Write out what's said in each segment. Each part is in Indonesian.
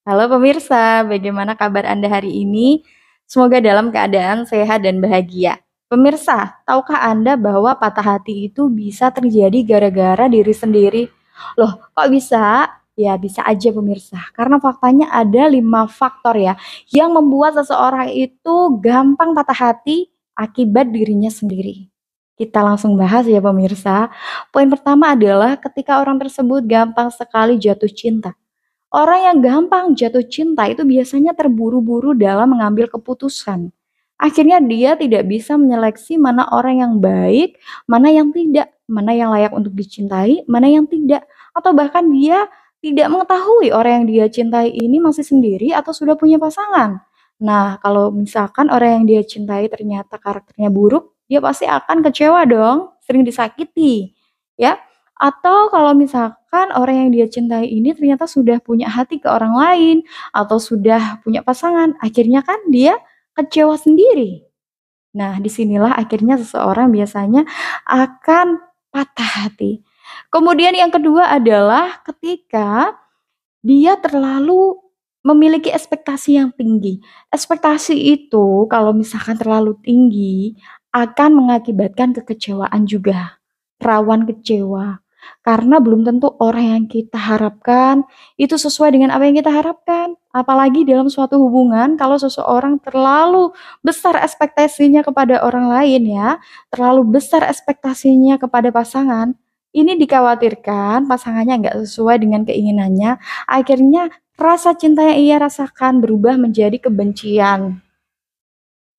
Halo pemirsa, bagaimana kabar Anda hari ini? Semoga dalam keadaan sehat dan bahagia. Pemirsa, tahukah Anda bahwa patah hati itu bisa terjadi gara-gara diri sendiri? Loh, kok bisa? Ya bisa aja pemirsa, karena faktanya ada 5 faktor ya yang membuat seseorang itu gampang patah hati akibat dirinya sendiri. Kita langsung bahas ya pemirsa. Poin pertama adalah ketika orang tersebut gampang sekali jatuh cinta. Orang yang gampang jatuh cinta itu biasanya terburu-buru dalam mengambil keputusan. Akhirnya dia tidak bisa menyeleksi mana orang yang baik, mana yang tidak, mana yang layak untuk dicintai, mana yang tidak. Atau bahkan dia tidak mengetahui orang yang dia cintai ini masih sendiri atau sudah punya pasangan. Nah, kalau misalkan orang yang dia cintai ternyata karakternya buruk, dia pasti akan kecewa dong, sering disakiti. Ya, atau kalau misalkan orang yang dia cintai ini ternyata sudah punya hati ke orang lain, atau sudah punya pasangan, akhirnya kan dia kecewa sendiri. Nah, disinilah akhirnya seseorang biasanya akan patah hati. Kemudian yang kedua adalah ketika dia terlalu memiliki ekspektasi yang tinggi. Ekspektasi itu kalau misalkan terlalu tinggi akan mengakibatkan kekecewaan juga, rawan kecewa. Karena belum tentu orang yang kita harapkan itu sesuai dengan apa yang kita harapkan. Apalagi dalam suatu hubungan kalau seseorang terlalu besar ekspektasinya kepada orang lain ya, terlalu besar ekspektasinya kepada pasangan, ini dikhawatirkan pasangannya nggak sesuai dengan keinginannya. Akhirnya rasa cinta yang ia rasakan berubah menjadi kebencian,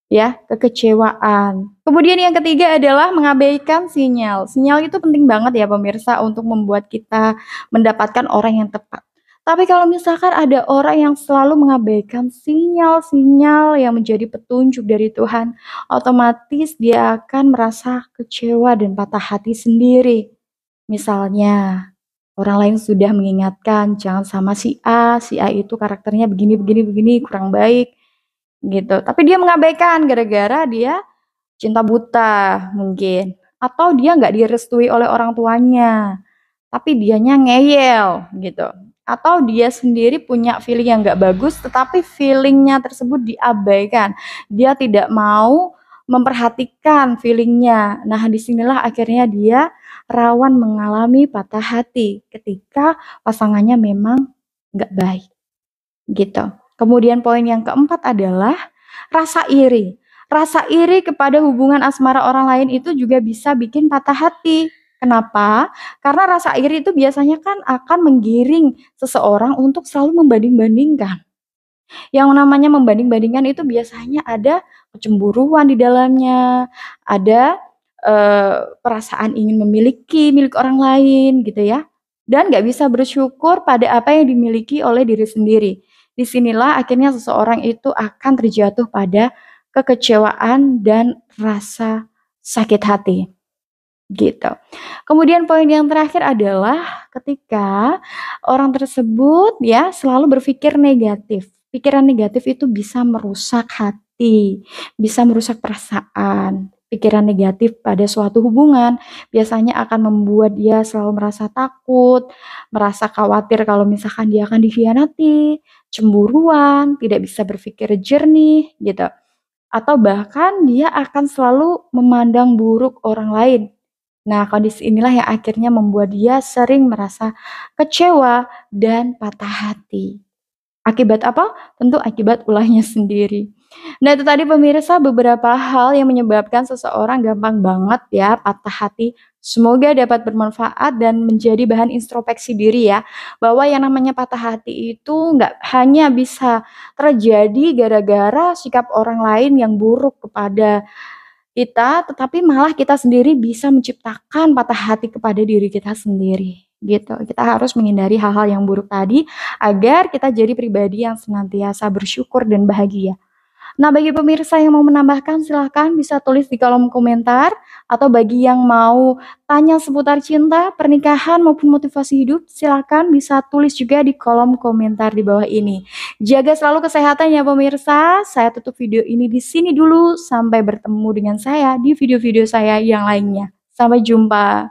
ya, kekecewaan. Kemudian yang ketiga adalah mengabaikan sinyal. Sinyal itu penting banget ya pemirsa untuk membuat kita mendapatkan orang yang tepat. Tapi kalau misalkan ada orang yang selalu mengabaikan sinyal-sinyal yang menjadi petunjuk dari Tuhan, otomatis dia akan merasa kecewa dan patah hati sendiri. Misalnya, orang lain sudah mengingatkan, "Jangan sama si A itu karakternya begini begini begini, kurang baik." Gitu. Tapi dia mengabaikan gara-gara dia cinta buta mungkin, atau dia nggak direstui oleh orang tuanya, tapi dianya ngeyel gitu. Atau dia sendiri punya feeling yang nggak bagus, tetapi feelingnya tersebut diabaikan. Dia tidak mau memperhatikan feelingnya. Nah, disinilah akhirnya dia rawan mengalami patah hati ketika pasangannya memang nggak baik, gitu. Kemudian poin yang keempat adalah rasa iri. Rasa iri kepada hubungan asmara orang lain itu juga bisa bikin patah hati. Kenapa? Karena rasa iri itu biasanya kan akan menggiring seseorang untuk selalu membanding-bandingkan. Yang namanya membanding-bandingkan itu biasanya ada kecemburuan di dalamnya, ada perasaan ingin memiliki milik orang lain gitu ya, dan nggak bisa bersyukur pada apa yang dimiliki oleh diri sendiri. Disinilah akhirnya seseorang itu akan terjatuh pada kekecewaan dan rasa sakit hati, gitu. Kemudian poin yang terakhir adalah ketika orang tersebut ya selalu berpikir negatif. Pikiran negatif itu bisa merusak hati, bisa merusak perasaan. Pikiran negatif pada suatu hubungan biasanya akan membuat dia selalu merasa takut, merasa khawatir kalau misalkan dia akan dikhianati, cemburuan, tidak bisa berpikir jernih gitu. Atau bahkan dia akan selalu memandang buruk orang lain. Nah, kondisi inilah yang akhirnya membuat dia sering merasa kecewa dan patah hati. Akibat apa? Tentu akibat ulahnya sendiri. Nah, itu tadi pemirsa beberapa hal yang menyebabkan seseorang gampang banget ya patah hati. Semoga dapat bermanfaat dan menjadi bahan introspeksi diri ya. Bahwa yang namanya patah hati itu nggak hanya bisa terjadi gara-gara sikap orang lain yang buruk kepada kita, tetapi malah kita sendiri bisa menciptakan patah hati kepada diri kita sendiri, gitu. Kita harus menghindari hal-hal yang buruk tadi, agar kita jadi pribadi yang senantiasa bersyukur dan bahagia. Nah, bagi pemirsa yang mau menambahkan silahkan bisa tulis di kolom komentar, atau bagi yang mau tanya seputar cinta, pernikahan maupun motivasi hidup, silahkan bisa tulis juga di kolom komentar di bawah ini. Jaga selalu kesehatan ya pemirsa. Saya tutup video ini di sini dulu. Sampai bertemu dengan saya di video-video saya yang lainnya. Sampai jumpa.